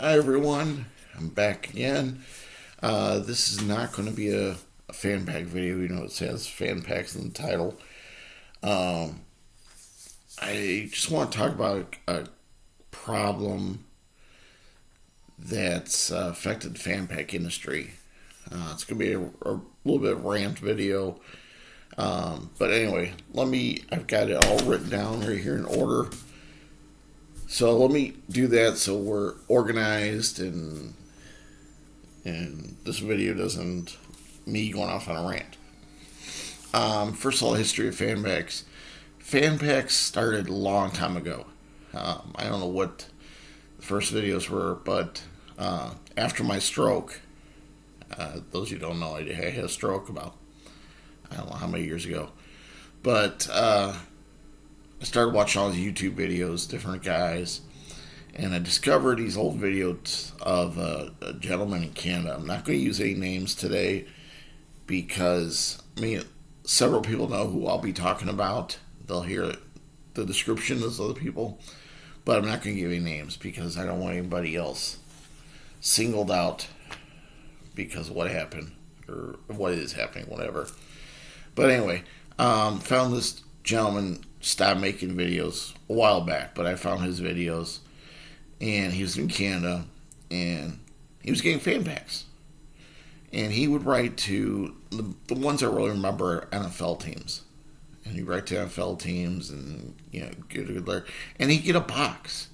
Hi everyone, I'm back again. This is not going to be a fan pack video. You know, it says fan packs in the title. Um, I just want to talk about a problem that's affected the fan pack industry. It's going to be a little bit rant video. But anyway, I've got it all written down right here in order. So let me do that so we're organized and this video doesn't me going off on a rant. First of all, history of fan packs. Fan packs started a long time ago. I don't know what the first videos were, but after my stroke, those of you who don't know, I had a stroke about I don't know how many years ago, but I started watching all these YouTube videos, different guys, and I discovered these old videos of a gentleman in Canada. I'm not going to use any names today because several people know who I'll be talking about. They'll hear the description of those other people, but I'm not going to give any names because I don't want anybody else singled out because of what happened or what is happening, whatever. But anyway, found this gentleman stopped making videos a while back, but I found his videos, and he was in Canada, and he was getting fan packs, and he would write to the ones I really remember NFL teams, and he'd write to NFL teams, and get a good letter, and he'd get a box.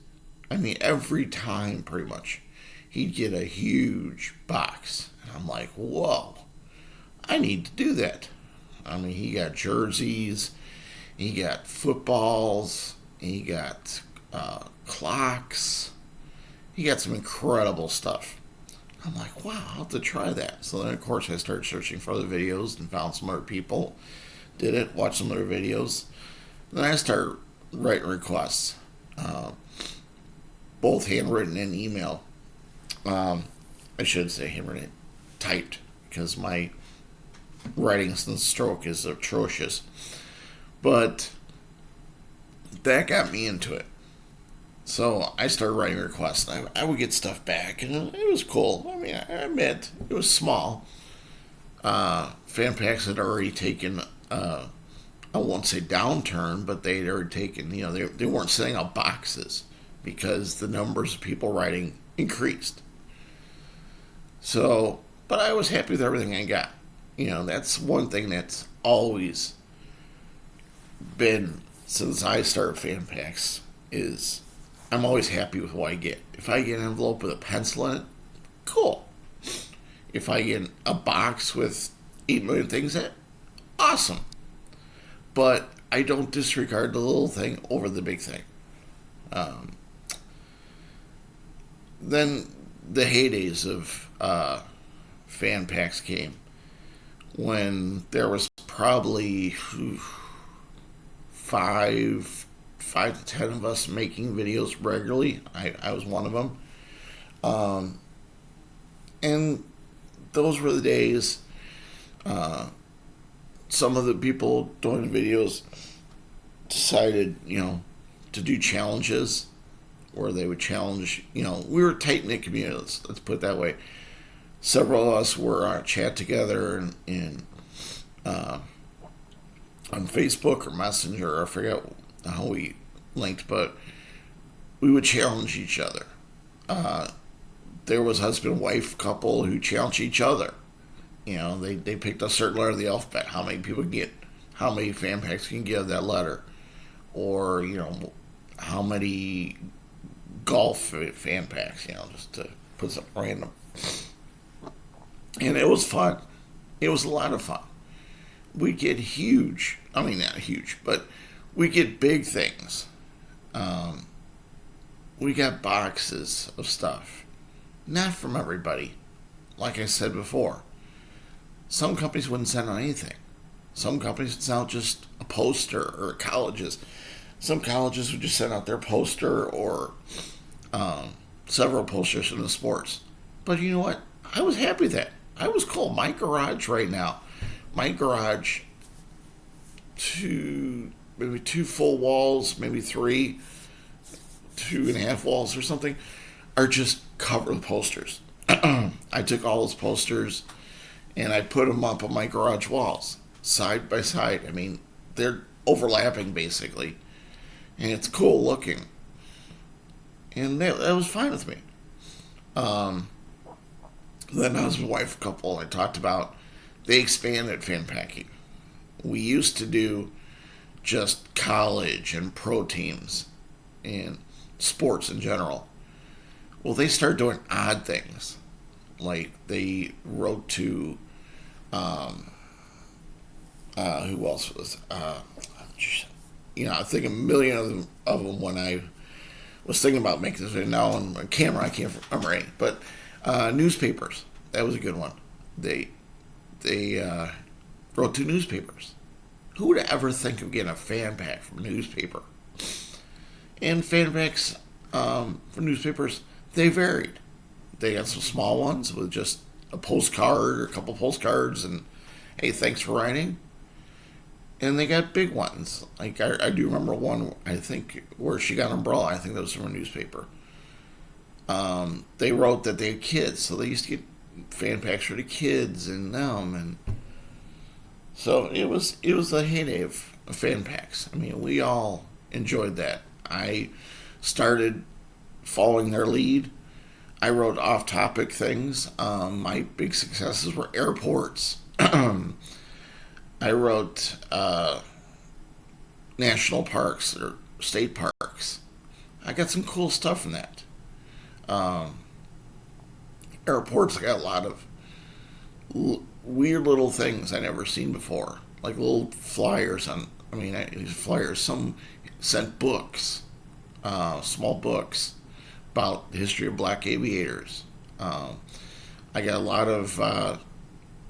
Every time pretty much, he'd get a huge box, and I'm like, whoa, I need to do that. He got jerseys, he got footballs, he got clocks, he got some incredible stuff. I'm like, wow, I'll have to try that. So then, of course, I started searching for other videos and found some other people, did it, watched some other videos. Then I started writing requests, both handwritten and email. I should say handwritten, typed, because my writing since stroke is atrocious. But that got me into it. So I started writing requests. I would get stuff back, and it was cool. I admit it was small. Fan packs had already taken, I won't say downturn, but they had already taken, they weren't sending out boxes because the numbers of people writing increased. So, but I was happy with everything I got. That's one thing that's always been since I started fan packs is I'm always happy with what I get. If I get an envelope with a pencil in it, cool. If I get a box with 8 million things in it, awesome. But I don't disregard the little thing over the big thing. Then the heydays of fan packs came when there was probably five to 10 of us making videos regularly. I was one of them. And those were the days. Some of the people doing videos decided, to do challenges where they would challenge, we were a tight-knit community, let's put it that way. Several of us were chat together and on Facebook or Messenger, I forget how we linked, but we would challenge each other. There was a husband and wife couple who challenged each other. They picked a certain letter of the alphabet, how many people can get, how many fan packs can get of that letter, or how many golf fan packs, just to put something random. And it was fun. It was a lot of fun. We get huge, not huge, but we get big things. We got boxes of stuff. Not from everybody. Like I said before, some companies wouldn't send out anything. Some companies would send out just a poster, or colleges. Some colleges would just send out their poster or several posters in the sports. But you know what? I was happy with that. I was cool. My garage right now, maybe 2 full walls, maybe 3, 2.5 walls or something, are just cover the posters. I took all those posters and I put them up on my garage walls, side by side. I mean, they're overlapping basically, and it's cool looking. And that was fine with me. Um, then husband wife couple I talked about, they expanded fan packing. We used to do just college and pro teams and sports in general. Well, they started doing odd things. Like they wrote to, um, who else was, I think a million of them when I was thinking about making this video. Now on camera, I can't remember any. But newspapers, that was a good one. They wrote to newspapers. Who would ever think of getting a fan pack from a newspaper? And fan packs for newspapers, they varied. They had some small ones with just a postcard or a couple postcards and, hey, thanks for writing. And they got big ones. Like I do remember one, I think, where she got an umbrella. I think that was from a newspaper. They wrote that they had kids, so they used to get fan packs for the kids and them, and so it was the heyday of fan packs. I mean, we all enjoyed that. I started following their lead. I wrote off-topic things. My big successes were airports. I wrote national parks or state parks. I got some cool stuff from that. Um, Airports, I got a lot of weird little things I never seen before, like little flyers on. I mean, these flyers. Some sent books, small books about the history of black aviators. I got a lot of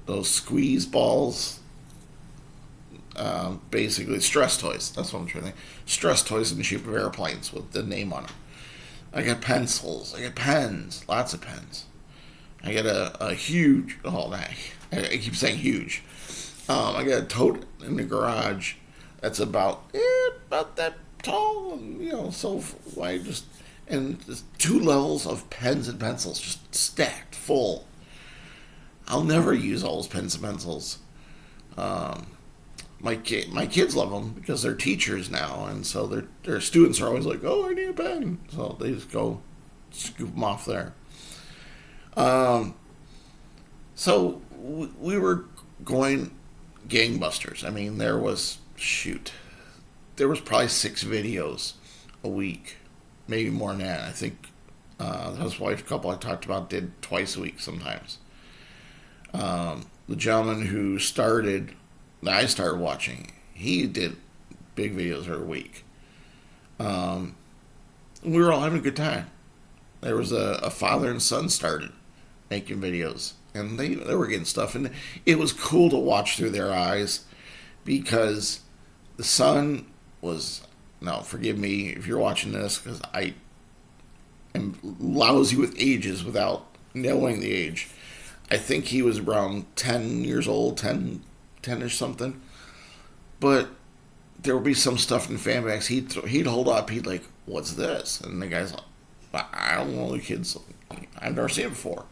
those squeeze balls, basically stress toys. That's what I'm trying to think. Stress toys in the shape of airplanes with the name on them. I got pencils. I got pens. Lots of pens. I got a huge. Oh, I keep saying huge. I got a tote in the garage that's about that tall. And, so I just and just 2 levels of pens and pencils just stacked full. I'll never use all those pens and pencils. Um, my kids love them because they're teachers now, and so their students are always like, "Oh, I need a pen," so they just go scoop them off there. Um, so we were going gangbusters. I mean, there was probably 6 videos a week, maybe more than that. I think the husband-wife couple I talked about did twice a week sometimes. The gentleman that I started watching, he did big videos every week. Um, we were all having a good time. There was a father and son started making videos, and they were getting stuff, and it was cool to watch through their eyes because the son was, now forgive me if you're watching this because I am lousy with ages without knowing the age. I think he was around 10 years old, 10-ish something. But there would be some stuff in fanbacks. He'd hold up. He'd like, "What's this?" And the guy's like, "I don't know." The kids, I've never seen it before.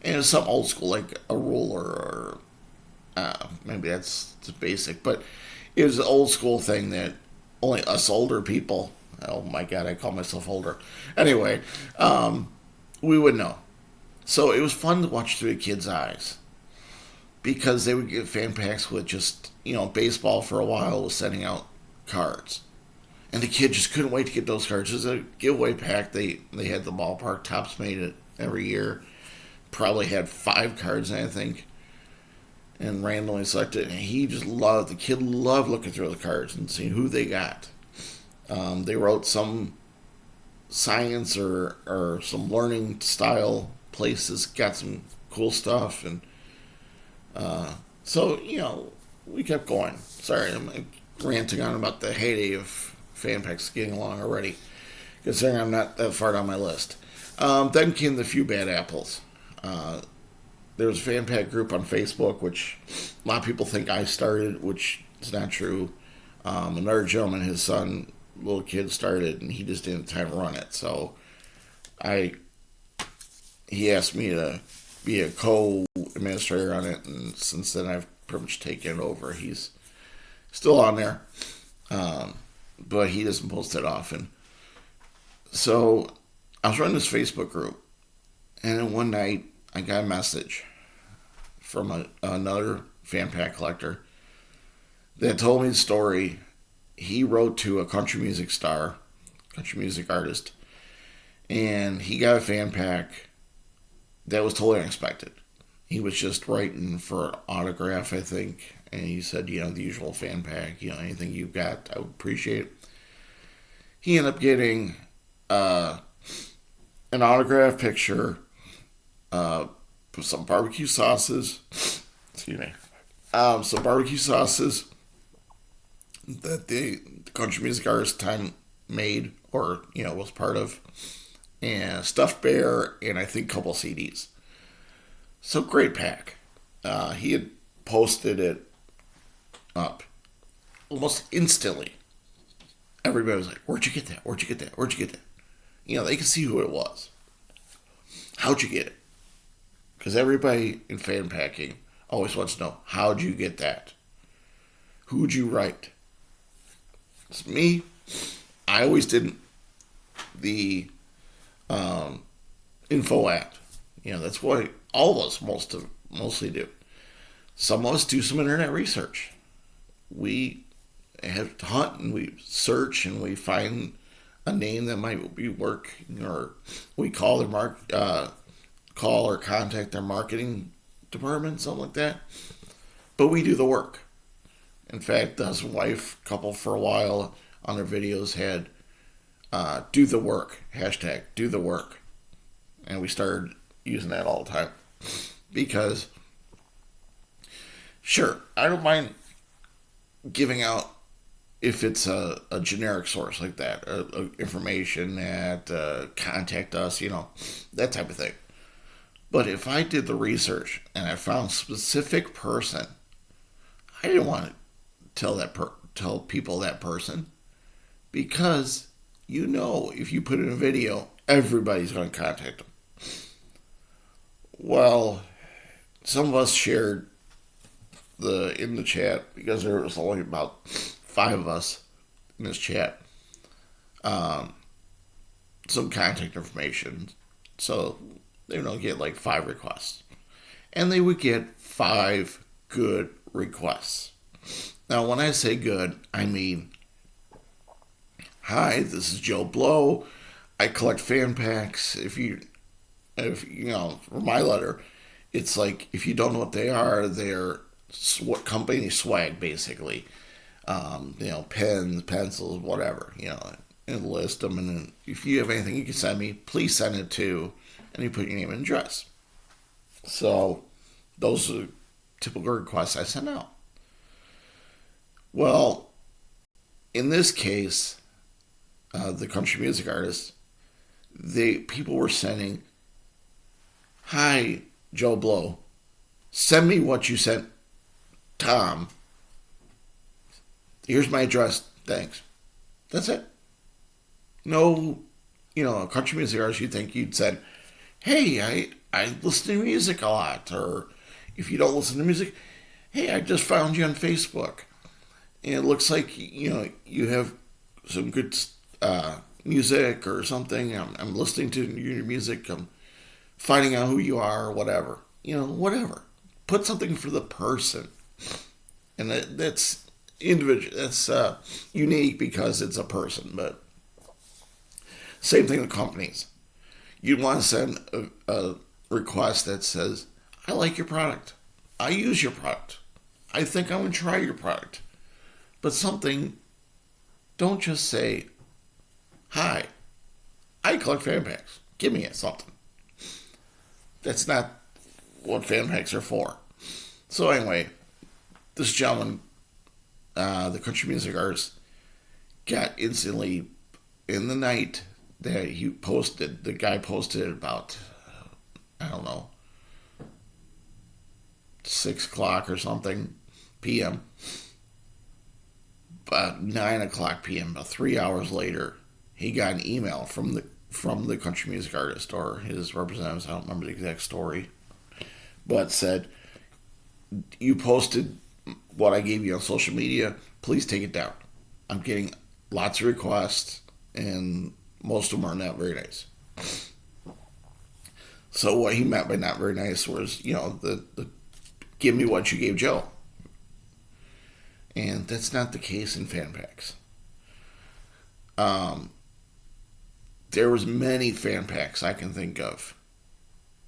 And it's some old school, like a ruler or maybe that's just basic. But it was an old school thing that only us older people. Oh my God, I call myself older. Anyway, we would know. So it was fun to watch through the kids' eyes because they would get fan packs with just, baseball for a while was sending out cards. And the kid just couldn't wait to get those cards. It was a giveaway pack. They had the ballpark. Tops made it every year. Probably had 5 cards, I think. And randomly selected. And the kid loved looking through the cards and seeing who they got. They wrote some science or some learning style places, got some cool stuff. And so, we kept going. Sorry, I'm ranting on about the heyday of fan packs getting along already, considering I'm not that far down my list. Then came the few bad apples. There was a fan pack group on Facebook, which a lot of people think I started, which is not true. Another gentleman, his son, little kid, started, and he just didn't have time to run it. So I he asked me to be a co-administrator on it, and since then I've pretty much taken it over. He's still on there, but he doesn't post it often. So I was running this Facebook group, and then one night I got a message from another fan pack collector that told me the story. He wrote to a country music star, country music artist, and he got a fan pack that was totally unexpected. He was just writing for an autograph, I think, and he said, the usual fan pack, anything you've got, I would appreciate it. He ended up getting an autograph picture, some barbecue sauces, excuse me, some barbecue sauces that the country music artist time made or was part of, and stuffed bear, and I think a couple CDs. So great pack. He had posted it up almost instantly. Everybody was like, "Where'd you get that? Where'd you get that? Where'd you get that?" They could see who it was. How'd you get it? Because everybody in fan packing always wants to know, how'd you get that? Who'd you write? It's me. I always did the info at. That's what all of us mostly do. Some of us do some internet research. We have to hunt and we search and we find a name that might be working, or we call call or contact their marketing department, something like that. But we do the work. In fact, the husband wife couple for a while on their videos had do the work, hashtag do the work. And we started using that all the time. Because, sure, I don't mind giving out, if it's a generic source like that, information that contact us, that type of thing. But if I did the research and I found a specific person, I didn't want to tell people that person, because if you put in a video, everybody's going to contact them. Well, some of us shared in the chat, because there was only about 5 of us in this chat, some contact information. So they would get like 5 requests. And they would get 5 good requests. Now, when I say good, I mean, hi, this is Joe Blow. I collect fan packs. If for my letter, it's like, if you don't know what they are, they're company swag, basically. Pens, pencils, whatever, and list them. And then if you have anything you can send me, please send it to, and you put your name and address. So those are typical requests I send out. Well, in this case, the country music artists, people were sending, hi, Joe Blow, send me what you sent Tom. Here's my address. Thanks. That's it. No, a country music artist, you'd said, hey, I listen to music a lot. Or if you don't listen to music, hey, I just found you on Facebook. And it looks like, you have some good music or something. I'm listening to your music. I'm finding out who you are or whatever. Whatever. Put something for the person. And that's individual. That's unique because it's a person. But same thing with companies. You'd want to send a request that says, I like your product. I use your product. I think I'm going to try your product. But don't just say, hi, I collect fan packs. Give me something. That's not what fan packs are for. So anyway, this gentleman, the country music artist, got instantly, in the night that the guy posted about, I don't know, 6 o'clock or something p.m. About 9 o'clock p.m., about 3 hours later, he got an email from from the country music artist or his representatives. I don't remember the exact story, but said, "You posted what I gave you on social media. Please take it down. I'm getting lots of requests, and most of them are not very nice." So what he meant by not very nice was, the give me what you gave Joe. And that's not the case in fan packs. Um, there was many fan packs I can think of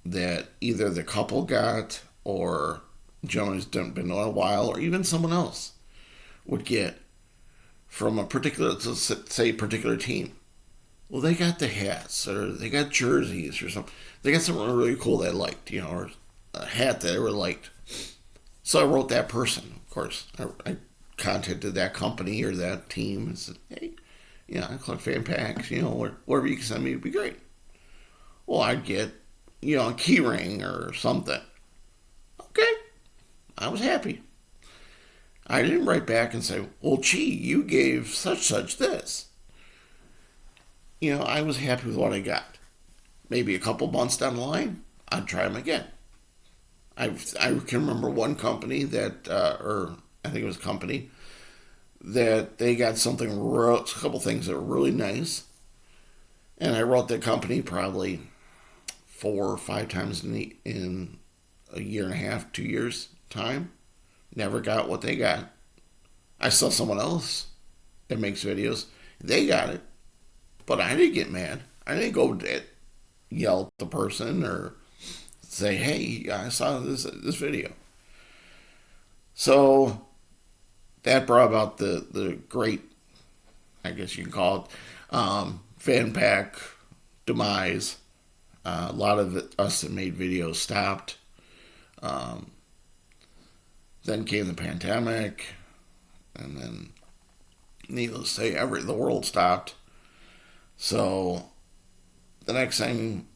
that either the couple got or Jonas been known a while, or even someone else would get from a particular, let's say, particular team. Well, they got the hats, or they got jerseys, or something. They got something really cool that I liked, or a hat that I really liked. So I wrote that person, of course. I contacted that company or that team and said, "Hey, I collect fan packs, whatever you can send me would be great." Well, I'd get, a key ring or something. Okay, I was happy. I didn't write back and say, "Well, gee, you gave such this." I was happy with what I got. Maybe a couple months down the line, I'd try them again. I can remember one company that, or I think it was a company, that they got a couple things that were really nice. And I wrote that company probably 4 or 5 times in a year and a half, 2 years time. Never got what they got. I saw someone else that makes videos. They got it. But I didn't get mad. I didn't go yell at the person or say, "Hey, I saw this video." So that brought about the great, I guess you can call it, fan pack demise. A lot of us that made videos stopped. Um, then came the pandemic, and then, needless to say, the world stopped. So the next thing,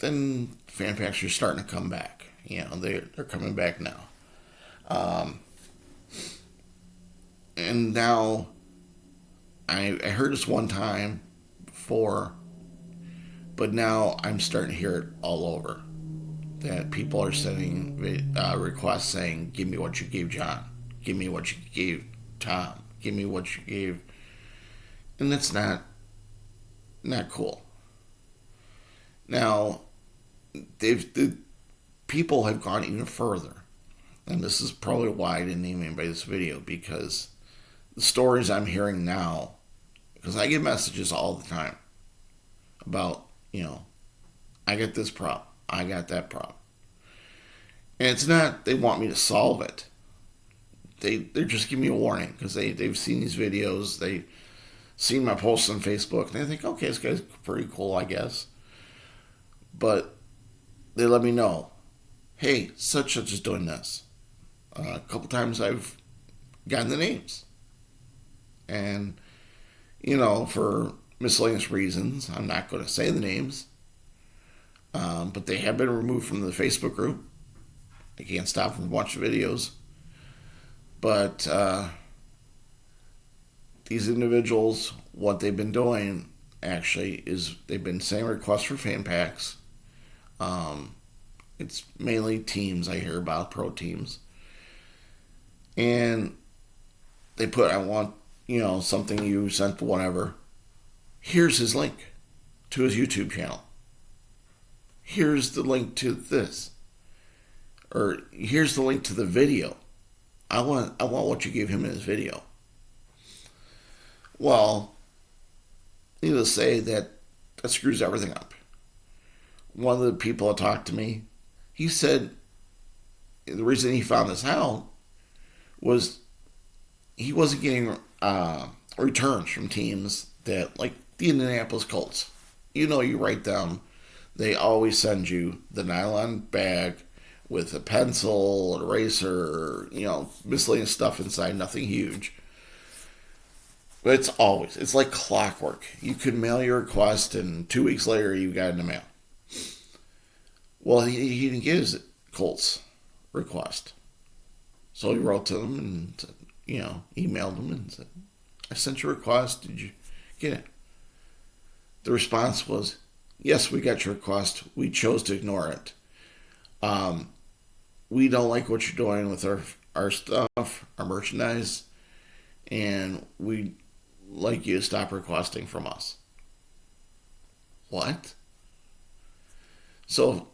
then fan packs are starting to come back. They're coming back now. And now, I heard this one time before, but now I'm starting to hear it all over. That people are sending requests saying, "Give me what you gave John. Give me what you gave Tom. Give me what you gave," and that's not cool. Now, the people have gone even further, and this is probably why I didn't name anybody this video, because the stories I'm hearing now, because I get messages all the time about, I get this problem, I got that problem. And it's not they want me to solve it. They're just giving me a warning because they've seen these videos, they've seen my posts on Facebook, and they think, okay, this guy's pretty cool, I guess. But they let me know, "Hey, such is doing this." A couple times I've gotten the names. And, for miscellaneous reasons, I'm not going to say the names. But they have been removed from the Facebook group. They can't stop from watching videos. But these individuals, what they've been doing actually is they've been sending requests for fan packs. It's mainly teams I hear about, pro teams. And they put, "I want, something you sent, whatever. Here's his link to his YouTube channel. Here's the link to this. Or here's the link to the video. I want what you gave him in his video." Well, needless to say, that screws everything up. One of the people that talked to me, he said the reason he found this out was he wasn't getting returns from teams that, like the Indianapolis Colts. You write them, they always send you the nylon bag with a pencil, an eraser, miscellaneous stuff inside, nothing huge. But it's like clockwork. You could mail your request, and 2 weeks later, you got it in the mail. Well, he didn't get his Colts request. So he wrote to them and said, emailed them and said, "I sent your request. Did you get it?" The response was, yes, we got your request. We chose to ignore it. We don't like what you're doing with our stuff, our merchandise, and we'd like you to stop requesting from us. What? So,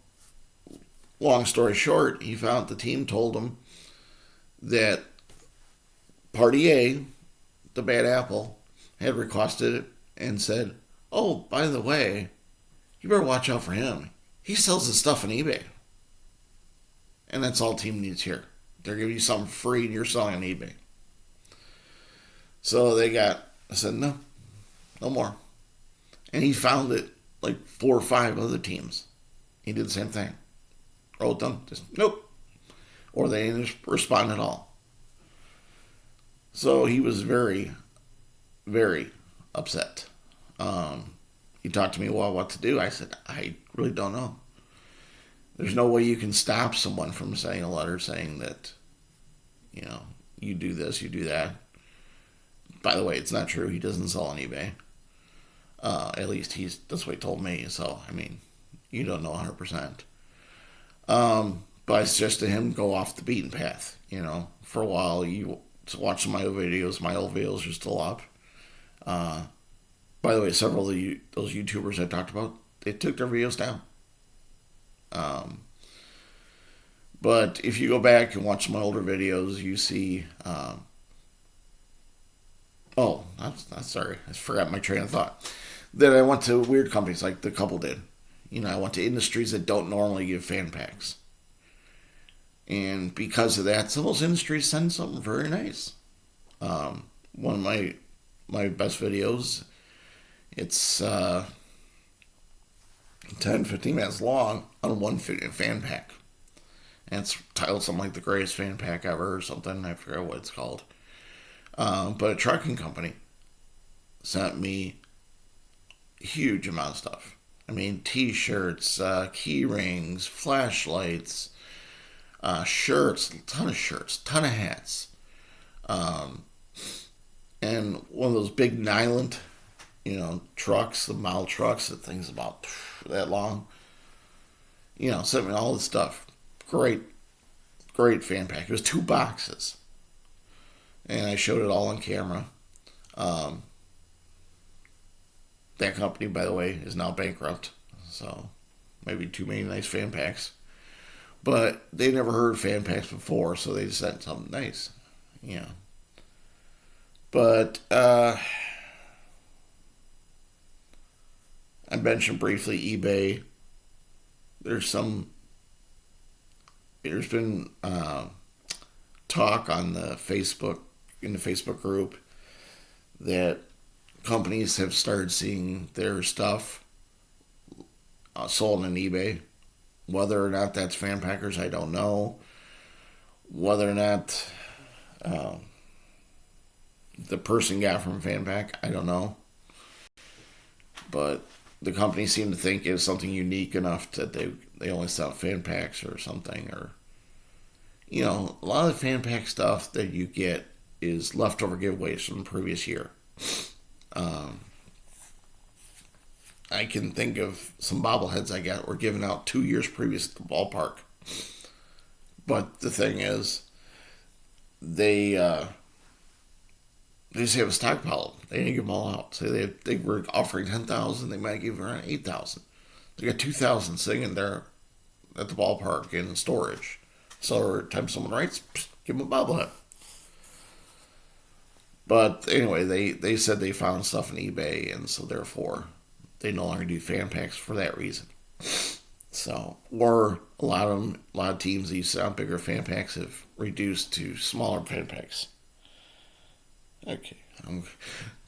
long story short, he found the team told him that Party A, the bad apple, had requested it and said, oh, by the way, you better watch out for him. He sells his stuff on eBay. And that's all team needs here. They're giving you something free and you're selling on eBay. So I said, no, no more. And he found it like 4 or 5 other teams. He did the same thing. Wrote them, just nope. Or they didn't respond at all. So he was very, very upset. He talked to me about what to do. I said, I really don't know. There's no way you can stop someone from saying a letter saying that, you do this, you do that. By the way, it's not true. He doesn't sell on eBay. At least that's what he told me. So, you don't know 100%. But I suggested him go off the beaten path. For a while, you watch some of my old videos are still up. By the way, several of those YouTubers I talked about, they took their videos down. But if you go back and watch my older videos, you see. I'm sorry, I forgot my train of thought. That I went to weird companies like the couple did. I went to industries that don't normally give fan packs. And because of that, some of those industries send something very nice. One of my best videos, it's 10, 15 minutes long on one fan pack. And it's titled something like the greatest fan pack ever or something. I forget what it's called. But a trucking company sent me a huge amount of stuff. T-shirts, key rings, flashlights, shirts, ton of hats. And one of those big Nyland, trucks, the model trucks, the thing's about that long. Sent me all this stuff. Great fan pack. It was 2 boxes. And I showed it all on camera. That company, by the way, is now bankrupt. So, maybe too many nice fan packs. But they never heard of fan packs before, so they just sent something nice. But, I mentioned briefly eBay. There's been talk on in the Facebook group that companies have started seeing their stuff sold on eBay. Whether or not that's fan packers, I don't know. Whether or not the person got from fan pack, I don't know. But the companies seem to think it's something unique enough that they only sell fan packs or something. Or, a lot of the fan pack stuff that you get is leftover giveaways from the previous year. I can think of some bobbleheads I got were given out 2 years previous to the ballpark. But the thing is, they just have a stockpile. They didn't give them all out. Say they were offering 10,000, they might give around 8,000. They got 2,000 sitting there at the ballpark in storage. So every time someone writes, give them a bobblehead. But anyway, they said they found stuff on eBay, and so therefore they no longer do fan packs for that reason. So, or a lot of teams that used to have bigger fan packs have reduced to smaller fan packs. Okay, I'm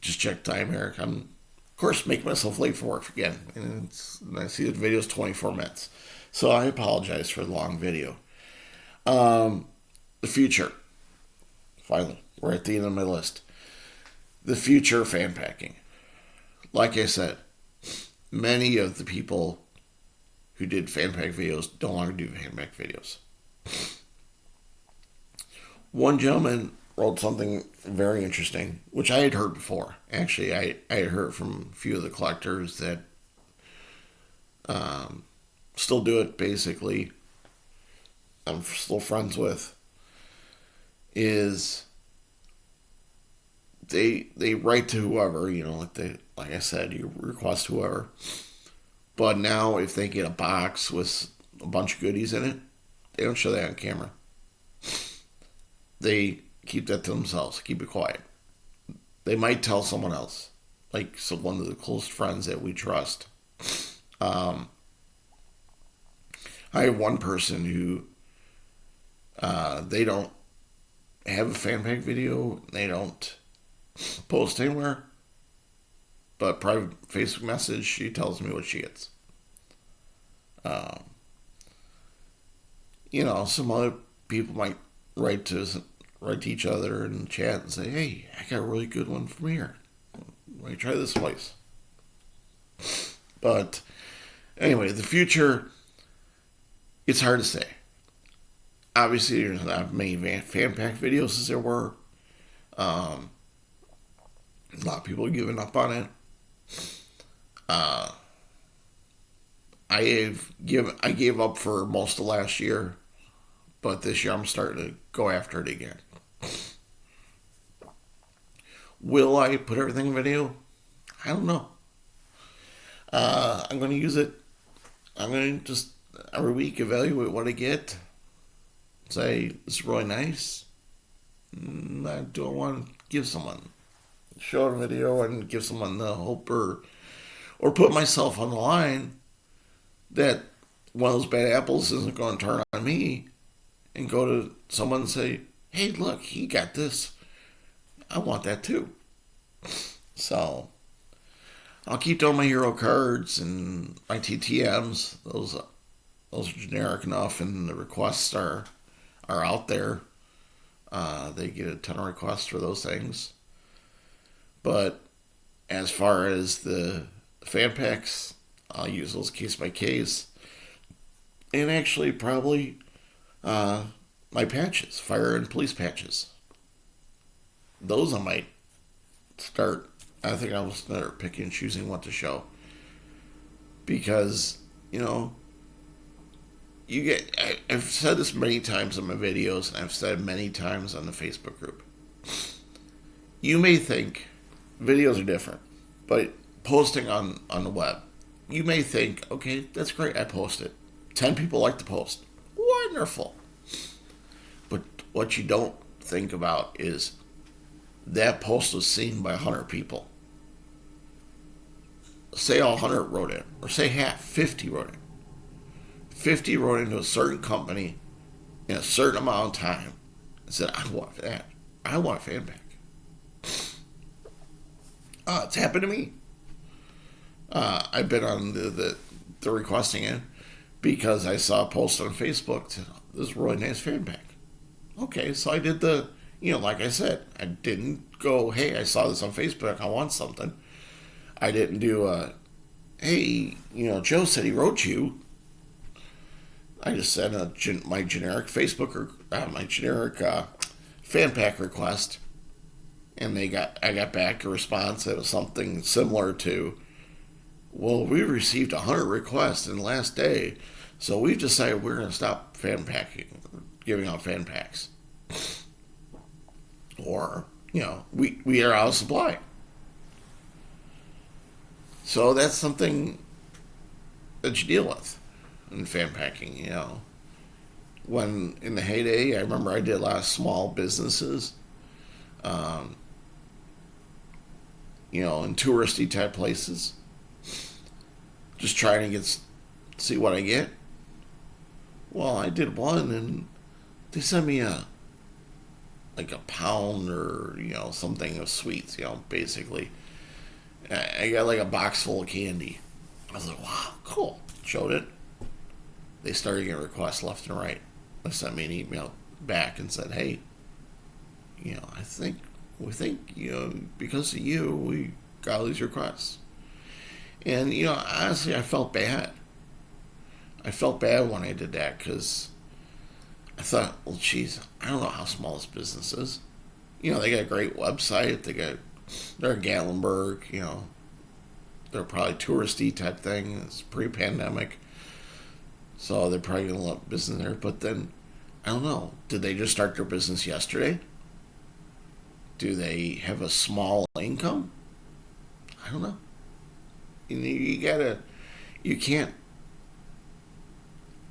just check time, Eric. I'm, of course, making myself late for work again, and I see the video's 24 minutes, so I apologize for the long video. The future. Finally, we're at the end of my list. The future fan packing. Like I said, many of the people who did fan pack videos no longer do fan pack videos. One gentleman wrote something very interesting, which I had heard before. Actually, I had heard from a few of the collectors that still do it, basically. I'm still friends with, is they write to whoever, like I said, you request whoever. But now if they get a box with a bunch of goodies in it, they don't show that on camera. They keep that to themselves, keep it quiet. They might tell someone else, like one of the close friends that we trust. Um, I have one person who they don't have a fan pack video. They don't post anywhere, but private Facebook message, she tells me what she gets. Um, some other people might write to each other and chat and say, "Hey, I got a really good one from here. Why don't you try this place?" But anyway, the future, it's hard to say. Obviously, there's not many fan pack videos as there were. Um, a lot of people have given up on it. Uh, I gave up for most of last year, but this year I'm starting to go after it again. Will I put everything in video? I don't know. I'm going to use it. I'm going to just every week evaluate what I get. Say, this is really nice. I don't want to give someone, show a video and give someone the hope or put myself on the line that one of those bad apples isn't going to turn on me and go to someone and say, "Hey, look, he got this. I want that too." So I'll keep doing my hero cards and my TTMs. Those are generic enough, and the requests are out there. They get a ton of requests for those things. But as far as the fan packs, I'll use those case by case. And actually, probably my patches, fire and police patches. Those I might start. I think I'll start picking and choosing what to show. Because, I've said this many times in my videos, and I've said many times on the Facebook group. You may think videos are different, but posting on the web, you may think, okay, that's great, I post it. 10 people like the post. Wonderful. But what you don't think about is that post was seen by 100 people. Say all 100 wrote in, or say half, 50 wrote in. 50 wrote into a certain company in a certain amount of time and said, "I want that. I want a fan pack." It's happened to me. I've been on the requesting it because I saw a post on Facebook that this is a really nice fan pack. Okay, so I did like I said, I didn't go, "Hey, I saw this on Facebook, I want something." I didn't do "Hey, Joe said he wrote you." I just sent my generic Facebook or my generic fan pack request, and I got back a response that was something similar to, "Well, we received 100 requests in the last day, so we've decided we're going to stop giving out fan packs." Or, we are out of supply. So that's something that you deal with in fan packing, When in the heyday, I remember I did a lot of small businesses, um, in touristy type places, just trying to see what I get. Well, I did one, and they sent me like a pound or something of sweets, basically. I got like a box full of candy. I was like, "Wow, cool." Showed it. They started getting requests left and right. They sent me an email back and said, "Hey, we think because of you, we got all these requests." And honestly, I felt bad. I felt bad when I did that because I thought, well, geez, I don't know how small this business is. They got a great website. They're in Gatlinburg. They're probably touristy type thing. It's pre-pandemic, so they're probably gonna let business there. But then, I don't know. Did they just start their business yesterday? Do they have a small income? I don't know. You can't.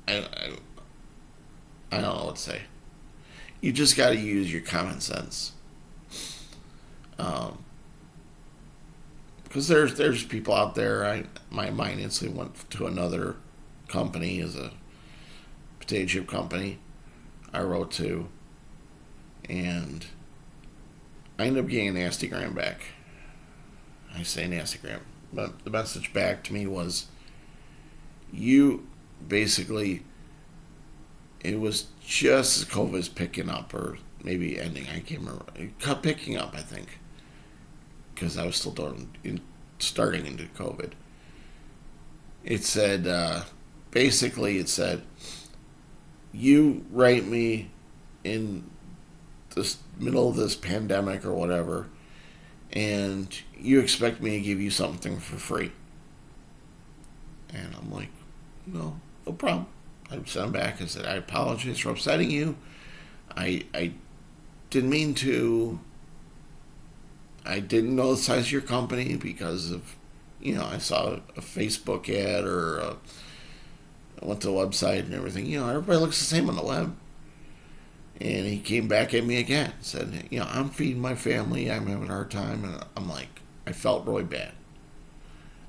I don't know what to say. You just got to use your common sense. Um, because there's people out there. My mind instantly went to another company, as a potato chip company I wrote to, and I ended up getting a nasty gram back. I say nasty gram, but the message back to me was, you basically, it was just as COVID was picking up, or maybe ending. I can't remember. It kept picking up, I think, because I was still starting into COVID. It said, basically, it said, you write me in the middle of this pandemic or whatever, and you expect me to give you something for free. And I'm like, no problem. I sent him back and said, I apologize for upsetting you. I didn't mean to. I didn't know the size of your company because of, I saw a Facebook ad, or I went to the website and everything. Everybody looks the same on the web. And he came back at me again, said, I'm feeding my family. I'm having a hard time. And I'm like, I felt really bad.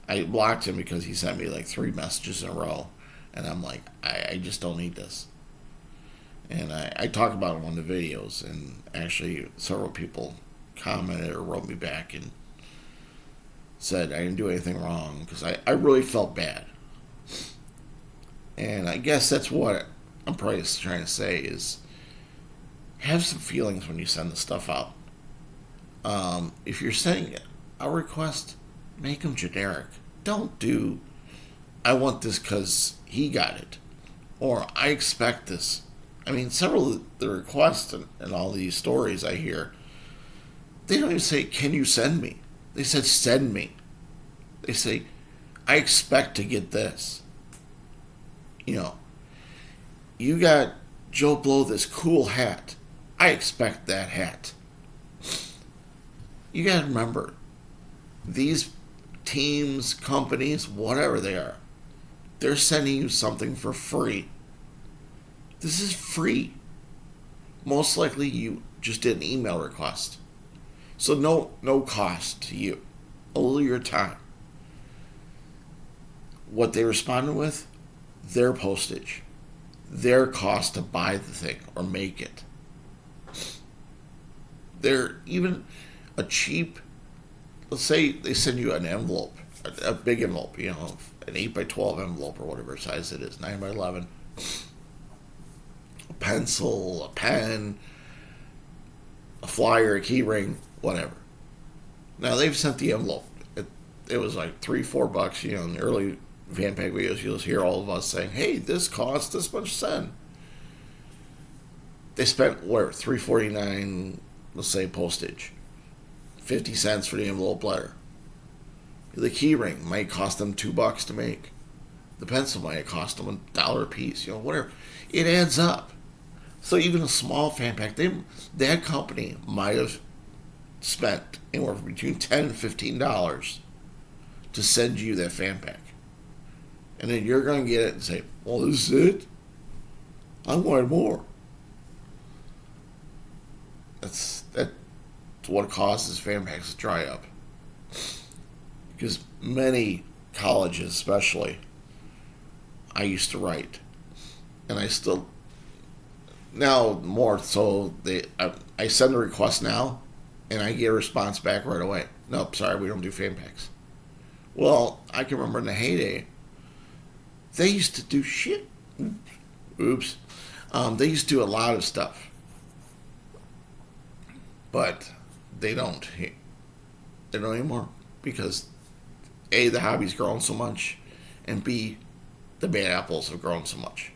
I blocked him because he sent me like 3 messages in a row. And I'm like, I just don't need this. And I talk about it on the videos. And actually, several people commented or wrote me back and said I didn't do anything wrong, because I really felt bad. And I guess that's what I'm probably trying to say is, have some feelings when you send the stuff out. If you're sending a request, make them generic. Don't do, I want this because he got it, or I expect this. I mean, several of the requests and all these stories I hear, they don't even say, can you send me? They said, send me. They say, I expect to get this. You got Joe Blow this cool hat. I expect that hat. You got to remember, these teams, companies, whatever they are, they're sending you something for free. This is free. Most likely you just did an email request. So no cost to you. Only your time. What they responded with, their postage, their cost to buy the thing or make it. They're even a cheap, let's say they send you an envelope, a big envelope, an 8 by 12 envelope or whatever size it is, 9 by 11, a pencil, a pen, a flyer, a key ring, whatever. Now they've sent the envelope. It was like $3-4. In the early Van Pack videos, you'll hear all of us saying, hey, this costs this much to send. They spent, $3.49, let's say, postage. 50 cents for the envelope letter. The key ring might cost them $2 to make. The pencil might cost them $1 a piece, whatever. It adds up. So even a small fan pack, that company might have spent anywhere between $10 and $15 to send you that fan pack. And then you're going to get it and say, well, this is it? I wanted more. That's what causes fan packs to dry up. Because many colleges, especially, I used to write. And I still, now more so, I send a request now, and I get a response back right away. Nope, sorry, we don't do fan packs. Well, I can remember in the heyday, they used to do shit. Oops. They used to do a lot of stuff. But they don't. They don't anymore. Because A, the hobby's grown so much, and B, the bad apples have grown so much.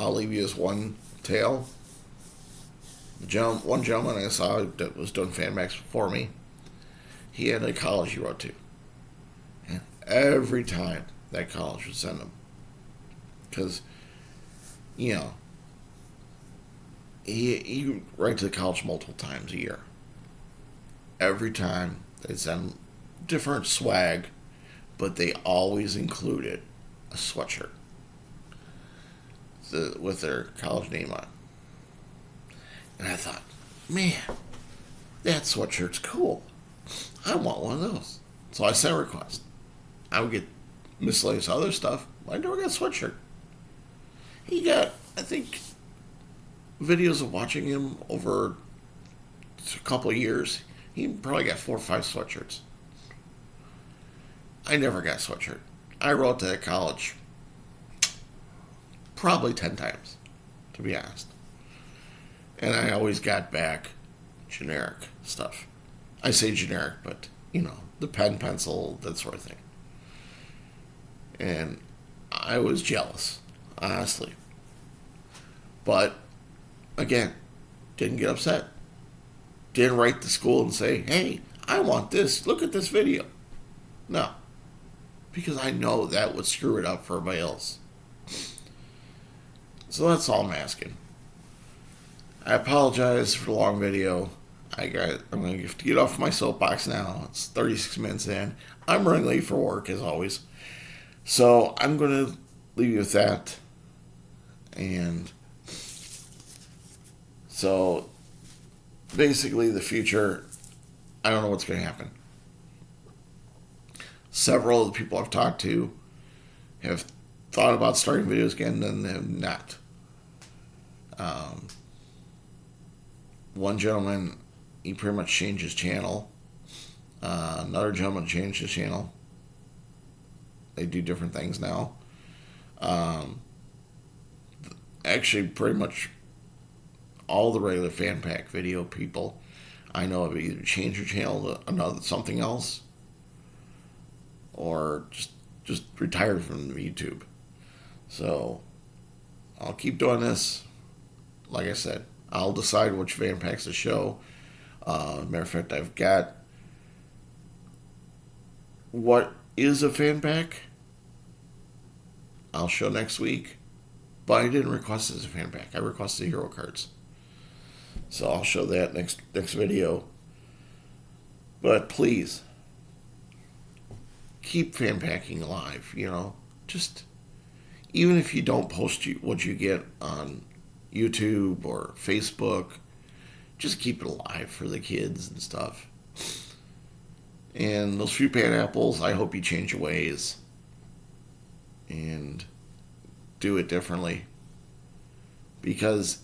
I'll leave you as one tale. One gentleman I saw that was doing fan backs before me, he had a college he wrote to. And every time that college would send him, because, you know, he would write to the college multiple times a year. Every time they'd send different swag, but they always included a sweatshirt with their college name on. And I thought, man, that sweatshirt's cool. I want one of those. So I sent a request. I would get miscellaneous other stuff. I never got a sweatshirt. He got, I think, videos of watching him over a couple of years. He probably got 4 or 5 sweatshirts. I never got a sweatshirt. I wrote to that college probably 10 times, to be honest. And I always got back generic stuff. I say generic, but, you know, the pen, pencil, that sort of thing. And I was jealous, honestly. But, again, didn't get upset. Didn't write to school and say, hey, I want this. Look at this video. No. Because I know that would screw it up for everybody else. So that's all I'm asking. I apologize for the long video. I'm going to have to get off my soapbox now. It's 36 minutes in. I'm running late for work, as always. So I'm going to leave you with that. And so basically the future, I don't know what's going to happen. Several of the people I've talked to have thought about starting videos again, and have not. One gentleman, he pretty much changed his channel. Another gentleman changed his channel. They do different things now. Actually, pretty much all the regular fan pack video people I know have either changed their channel to another something else, or just retired from YouTube. So I'll keep doing this. Like I said, I'll decide which fan packs to show. Matter of fact, I've got what is a fan pack. I'll show next week. But I didn't request it as a fan pack. I requested hero cards. So I'll show that next video. But please, keep fan packing alive, you know. Just, even if you don't post what you get on YouTube or Facebook, just keep it alive for the kids and stuff. And those few pineapples, I hope you change your ways and do it differently. Because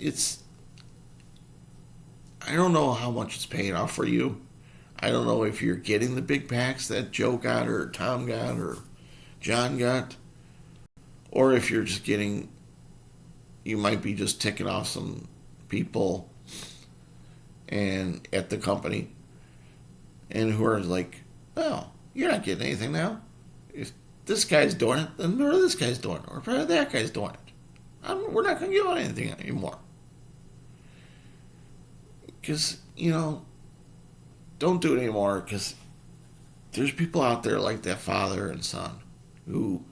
I don't know how much it's paying off for you. I don't know if you're getting the big packs that Joe got or Tom got or John got, or if you're just getting, you might be just ticking off some people and at the company, and who are like, oh, you're not getting anything now. If this guy's doing it, then or this guy's doing it, or probably that guy's doing it. We're not going to give out anything anymore. Because, you know, don't do it anymore, because there's people out there like that father and son who,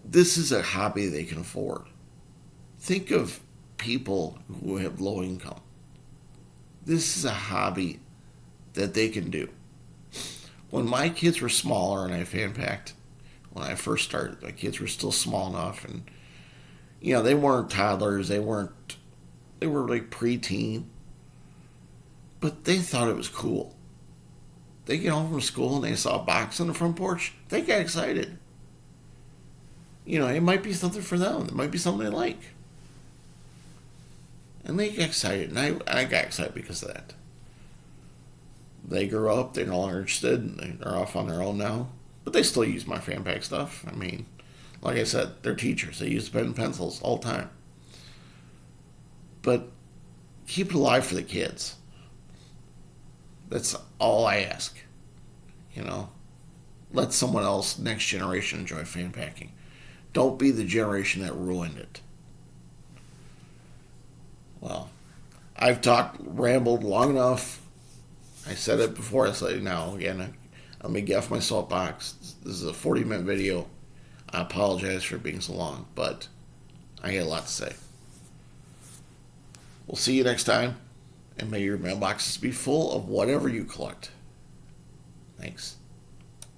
this is a hobby they can afford. Think of people who have low income. This is a hobby that they can do. When my kids were smaller and I fan packed, when I first started, my kids were still small enough, and, you know, they weren't toddlers, they were like preteen, but they thought it was cool. They get home from school and they saw a box on the front porch, they got excited. You know, it might be something for them. It might be something they like. And they get excited, and I got excited because of that. They grew up, they're no longer interested, and they're off on their own now. But they still use my fan pack stuff. I mean, like I said, they're teachers. They use pen and pencils all the time. But keep it alive for the kids. That's all I ask. You know, let someone else, next generation, enjoy fan packing. Don't be the generation that ruined it. Well, I've rambled long enough. I said it before, I said it now. Again, let me get off my soapbox. This is a 40-minute video. I apologize for being so long, but I got a lot to say. We'll see you next time, and may your mailboxes be full of whatever you collect. Thanks.